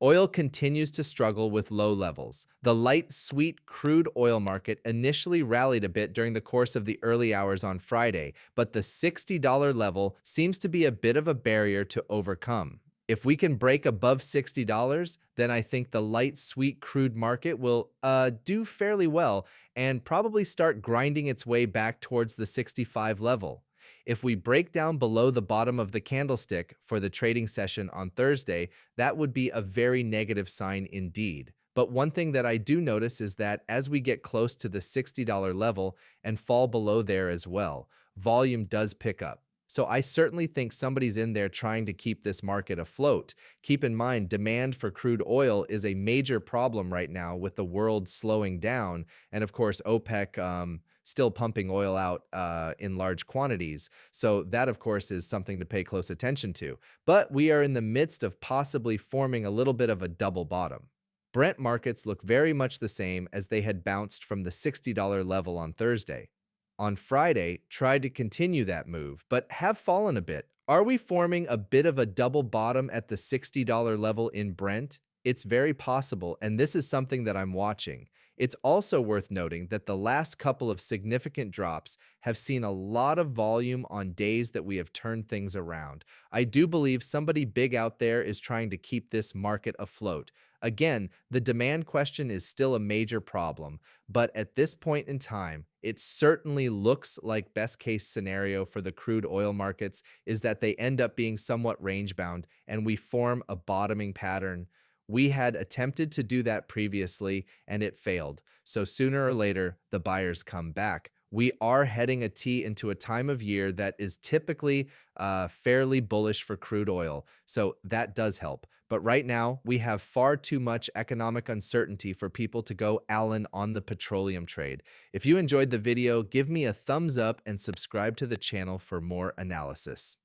Oil continues to struggle with low levels. The light, sweet crude oil market initially rallied a bit during the course of the early hours on Friday, but the $60 level seems to be a bit of a barrier to overcome. If we can break above $60, then I think the light, sweet crude market will do fairly well and probably start grinding its way back towards the 65 level. If we break down below the bottom of the candlestick for the trading session on Thursday, that would be a very negative sign indeed. But one thing that I do notice is that as we get close to the $60 level and fall below there as well, volume does pick up. So I certainly think somebody's in there trying to keep this market afloat. Keep in mind, demand for crude oil is a major problem right now with the world slowing down. And of course, OPEC still pumping oil out in large quantities. So that, of course, is something to pay close attention to. But we are in the midst of possibly forming a little bit of a double bottom. Brent markets look very much the same as they had bounced from the $60 level on Thursday. On Friday, tried to continue that move, but have fallen a bit. Are we forming a bit of a double bottom at the $60 level in Brent? It's very possible, and this is something that I'm watching. It's also worth noting that the last couple of significant drops have seen a lot of volume on days that we have turned things around. I do believe somebody big out there is trying to keep this market afloat. Again, the demand question is still a major problem, but at this point in time, it certainly looks like best case scenario for the crude oil markets is that they end up being somewhat range bound and we form a bottoming pattern. We had attempted to do that previously and it failed. So sooner or later, the buyers come back. We are heading a T into a time of year that is typically fairly bullish for crude oil. So that does help. But right now, we have far too much economic uncertainty for people to go Allen on the petroleum trade. If you enjoyed the video, give me a thumbs up and subscribe to the channel for more analysis.